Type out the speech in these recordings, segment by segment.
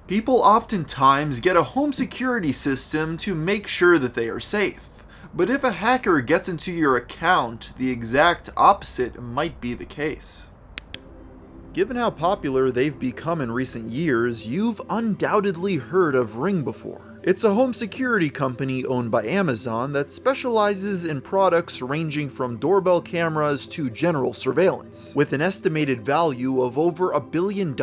People oftentimes get a home security system to make sure that they are safe. But if a hacker gets into your account, the exact opposite might be the case. Given how popular they've become in recent years, you've undoubtedly heard of Ring before. It's a home security company owned by Amazon that specializes in products ranging from doorbell cameras to general surveillance. With an estimated value of over $1 billion,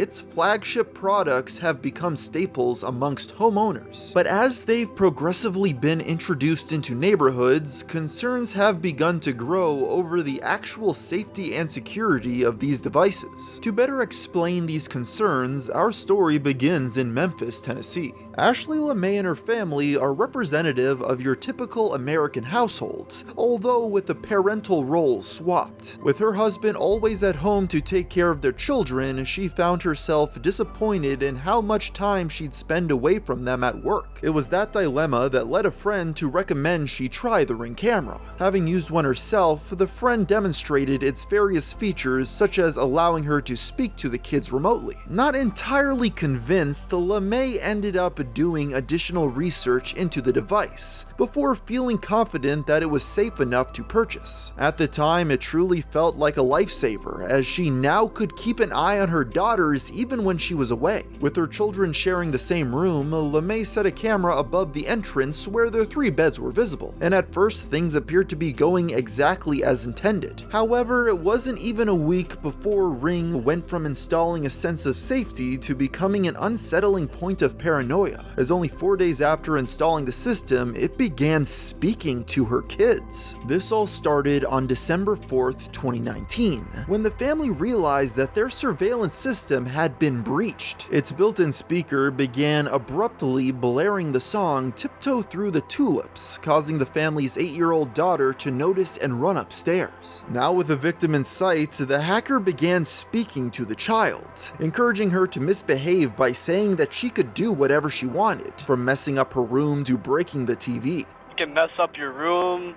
its flagship products have become staples amongst homeowners. But as they've progressively been introduced into neighborhoods, concerns have begun to grow over the actual safety and security of these devices. To better explain these concerns, our story begins in Memphis, Tennessee. Ashley LeMay and her family are representative of your typical American household, although with the parental roles swapped. With her husband always at home to take care of their children, she found herself disappointed in how much time she'd spend away from them at work. It was that dilemma that led a friend to recommend she try the Ring camera. Having used one herself, the friend demonstrated its various features, such as allowing her to speak to the kids remotely. Not entirely convinced, LeMay ended up doing additional research into the device before feeling confident that it was safe enough to purchase. At the time, it truly felt like a lifesaver, as she now could keep an eye on her daughters even when she was away. With her children sharing the same room, LeMay set a camera above the entrance where their 3 beds were visible, and at first things appeared to be going exactly as intended. However, it wasn't even a week before Ring went from installing a sense of safety to becoming an unsettling point of paranoia, as only 4 days after installing the system, it began speaking to her kids. This all started on December 4th, 2019, when the family realized that their surveillance system had been breached. Its built-in speaker began abruptly blaring the song Tiptoe Through the Tulips, causing the family's 8-year-old daughter to notice and run upstairs. Now with the victim in sight, the hacker began speaking to the child, encouraging her to misbehave by saying that she could do whatever she wanted, from messing up her room to breaking the TV. You can mess up your room,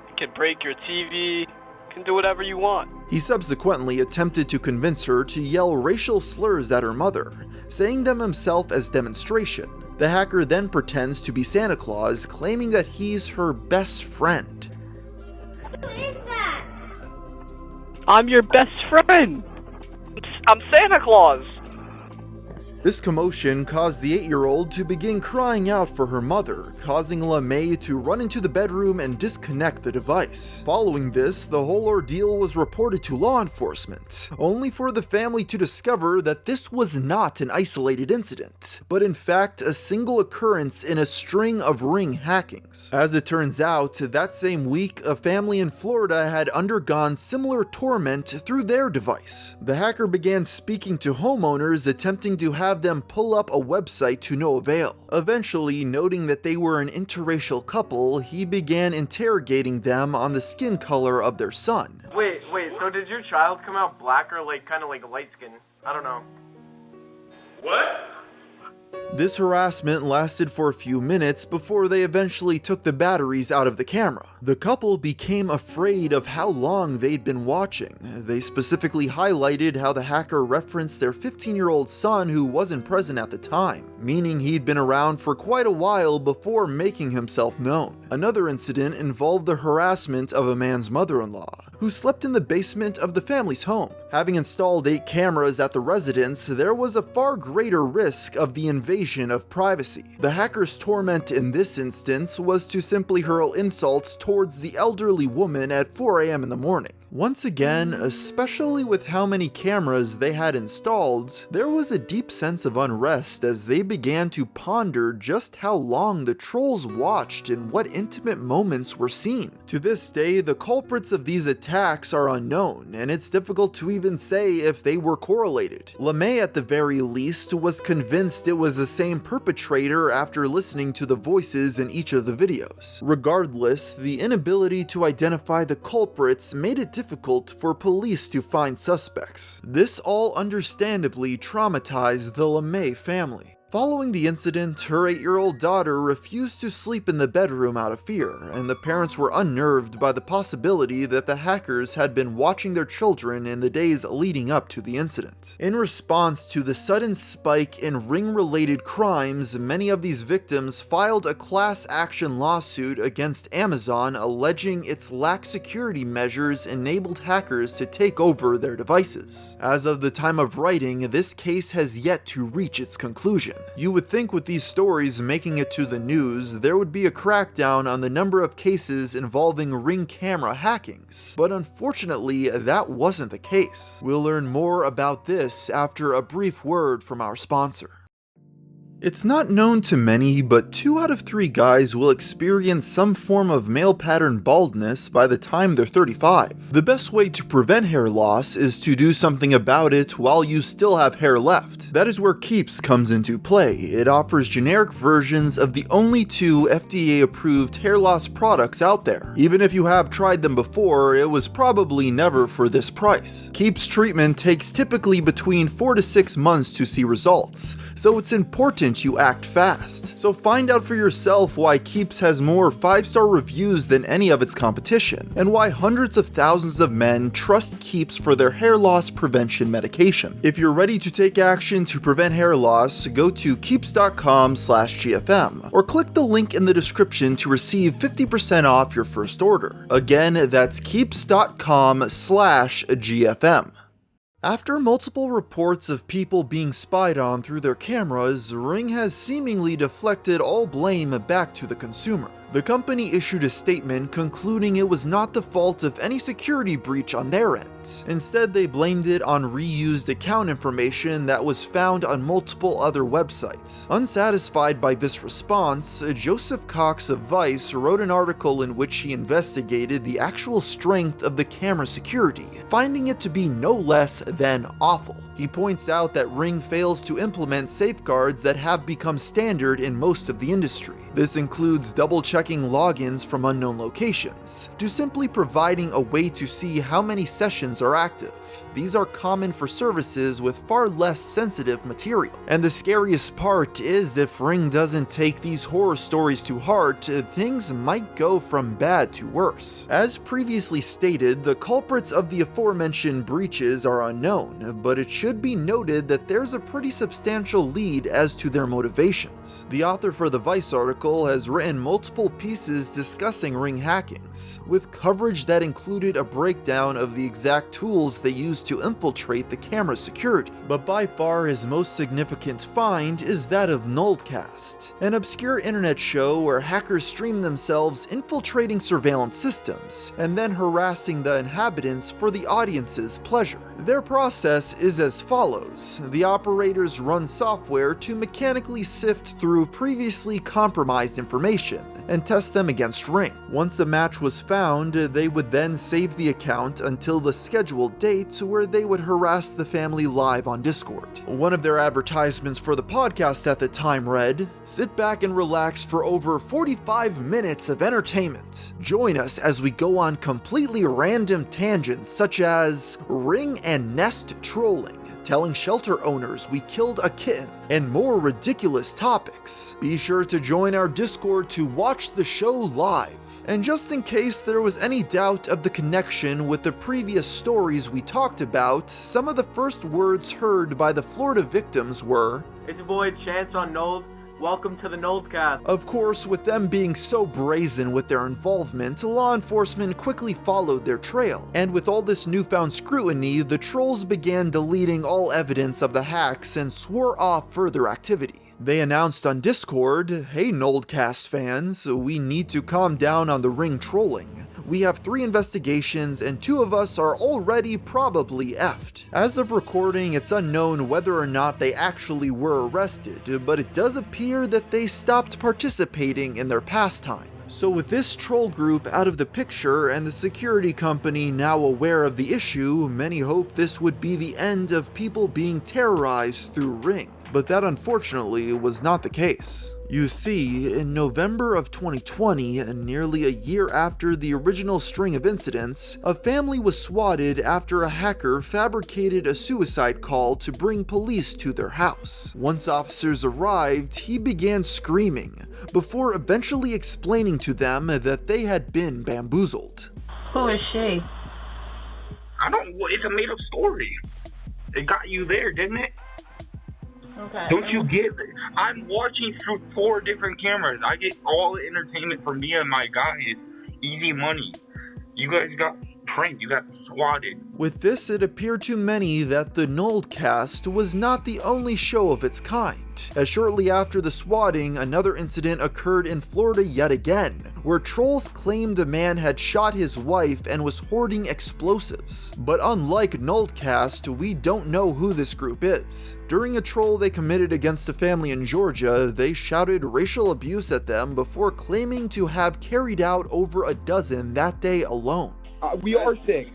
you can break your TV, you can do whatever you want. He subsequently attempted to convince her to yell racial slurs at her mother, saying them himself as demonstration. The hacker then pretends to be Santa Claus, claiming that he's her best friend. Who is that? I'm your best friend! I'm Santa Claus! This commotion caused the 8-year-old to begin crying out for her mother, causing LeMay to run into the bedroom and disconnect the device. Following this, the whole ordeal was reported to law enforcement, only for the family to discover that this was not an isolated incident, but in fact a single occurrence in a string of Ring hackings. As it turns out, that same week, a family in Florida had undergone similar torment through their device. The hacker began speaking to homeowners, attempting to have them pull up a website to no avail. Eventually, noting that they were an interracial couple, he began interrogating them on the skin color of their son. Wait, so did your child come out black or kind of light skin? I don't know. What? This harassment lasted for a few minutes before they eventually took the batteries out of the camera. The couple became afraid of how long they'd been watching. They specifically highlighted how the hacker referenced their 15-year-old son who wasn't present at the time, meaning he'd been around for quite a while before making himself known. Another incident involved the harassment of a man's mother-in-law, who slept in the basement of the family's home. Having installed 8 cameras at the residence, there was a far greater risk of the invasion of privacy. The hacker's torment in this instance was to simply hurl insults towards the elderly woman at 4 a.m. in the morning. Once again, especially with how many cameras they had installed, there was a deep sense of unrest as they began to ponder just how long the trolls watched and what intimate moments were seen. To this day, the culprits of these attacks are unknown, and it's difficult to even say if they were correlated. LeMay, at the very least, was convinced it was the same perpetrator after listening to the voices in each of the videos. Regardless, the inability to identify the culprits made it difficult for police to find suspects. This all understandably traumatized the LeMay family. Following the incident, her 8-year-old daughter refused to sleep in the bedroom out of fear, and the parents were unnerved by the possibility that the hackers had been watching their children in the days leading up to the incident. In response to the sudden spike in Ring-related crimes, many of these victims filed a class action lawsuit against Amazon alleging its lax security measures enabled hackers to take over their devices. As of the time of writing, this case has yet to reach its conclusion. You would think with these stories making it to the news, there would be a crackdown on the number of cases involving Ring camera hackings, but unfortunately that wasn't the case. We'll learn more about this after a brief word from our sponsor. It's not known to many, but 2 out of 3 guys will experience some form of male pattern baldness by the time they're 35. The best way to prevent hair loss is to do something about it while you still have hair left. That is where Keeps comes into play. It offers generic versions of the only 2 FDA-approved hair loss products out there. Even if you have tried them before, it was probably never for this price. Keeps treatment takes typically between 4 to 6 months to see results, so it's important you act fast. So find out for yourself why Keeps has more 5-star reviews than any of its competition, and why hundreds of thousands of men trust Keeps for their hair loss prevention medication. If you're ready to take action to prevent hair loss, go to keeps.com/GFM or click the link in the description to receive 50% off your first order. Again, that's keeps.com/GFM. After multiple reports of people being spied on through their cameras, Ring has seemingly deflected all blame back to the consumer. The company issued a statement concluding it was not the fault of any security breach on their end. Instead, they blamed it on reused account information that was found on multiple other websites. Unsatisfied by this response, Joseph Cox of Vice wrote an article in which he investigated the actual strength of the camera security, finding it to be no less than awful. He points out that Ring fails to implement safeguards that have become standard in most of the industry. This includes double-checking logins from unknown locations, to simply providing a way to see how many sessions are active. These are common for services with far less sensitive material. And the scariest part is if Ring doesn't take these horror stories to heart, things might go from bad to worse. As previously stated, the culprits of the aforementioned breaches are unknown, but it should be noted that there's a pretty substantial lead as to their motivations. The author for the Vice article has written multiple pieces discussing Ring hackings, with coverage that included a breakdown of the exact tools they used to infiltrate the camera security. But by far his most significant find is that of Nulldcast, an obscure internet show where hackers stream themselves infiltrating surveillance systems and then harassing the inhabitants for the audience's pleasure. Their process is as follows. The operators run software to mechanically sift through previously compromised information and test them against Ring. Once a match was found, they would then save the account until the scheduled date where they would harass the family live on Discord. One of their advertisements for the podcast at the time read, "Sit back and relax for over 45 minutes of entertainment. Join us as we go on completely random tangents such as Ring and Nest trolling, telling shelter owners we killed a kitten, and more ridiculous topics. Be sure to join our Discord to watch the show live." And just in case there was any doubt of the connection with the previous stories we talked about, some of the first words heard by the Florida victims were, "It's your boy Chance on Nold. Welcome to the Nulldcast." Of course, with them being so brazen with their involvement, law enforcement quickly followed their trail. And with all this newfound scrutiny, the trolls began deleting all evidence of the hacks and swore off further activity. They announced on Discord, "Hey Nulldcast fans, we need to calm down on the Ring trolling. We have 3 investigations and 2 of us are already probably effed." As of recording, it's unknown whether or not they actually were arrested, but it does appear that they stopped participating in their pastime. So with this troll group out of the picture and the security company now aware of the issue, many hope this would be the end of people being terrorized through Ring. But that unfortunately was not the case. You see, in November of 2020, nearly a year after the original string of incidents, a family was swatted after a hacker fabricated a suicide call to bring police to their house. Once officers arrived, he began screaming, before eventually explaining to them that they had been bamboozled. Who is she? I don't. It's a made-up story. It got you there, didn't it? Okay. Don't you get it? I'm watching through 4 different cameras. I get all the entertainment from me and my guys. Easy money. You guys got pranked. You got swatted. With this, it appeared to many that the Noldcast was not the only show of its kind, as shortly after the swatting, another incident occurred in Florida yet again, where trolls claimed a man had shot his wife and was hoarding explosives. But unlike Noldcast, we don't know who this group is. During a troll they committed against a family in Georgia, they shouted racial abuse at them before claiming to have carried out over a dozen that day alone. We are sick.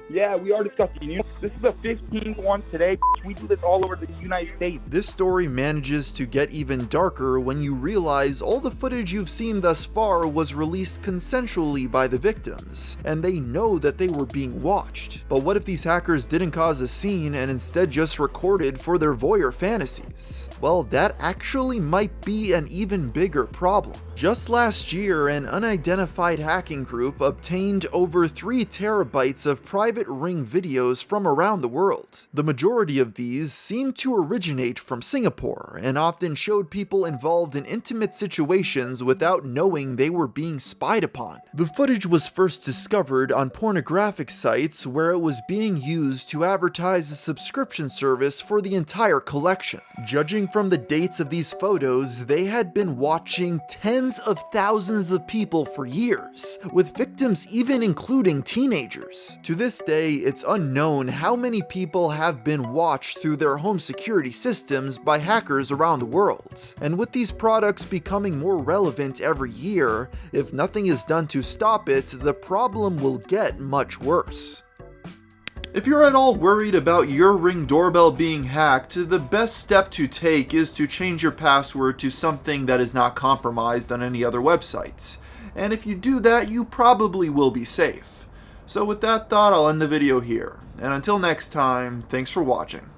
Yeah, we are disgusting. You know, this is the 15th one today. We do this all over the United States. This story manages to get even darker when you realize all the footage you've seen thus far was released consensually by the victims, and they know that they were being watched. But what if these hackers didn't cause a scene and instead just recorded for their voyeur fantasies? Well, that actually might be an even bigger problem. Just last year, an unidentified hacking group obtained over 3 terabytes of private Ring videos from around the world. The majority of these seemed to originate from Singapore and often showed people involved in intimate situations without knowing they were being spied upon. The footage was first discovered on pornographic sites where it was being used to advertise a subscription service for the entire collection. Judging from the dates of these photos, they had been watching tens of thousands of people for years, with victims even including teenagers. To this day, it's unknown how many people have been watched through their home security systems by hackers around the world. And with these products becoming more relevant every year, if nothing is done to stop it, the problem will get much worse. If you're at all worried about your Ring doorbell being hacked, the best step to take is to change your password to something that is not compromised on any other websites. And if you do that, you probably will be safe. So with that thought, I'll end the video here. And until next time, thanks for watching.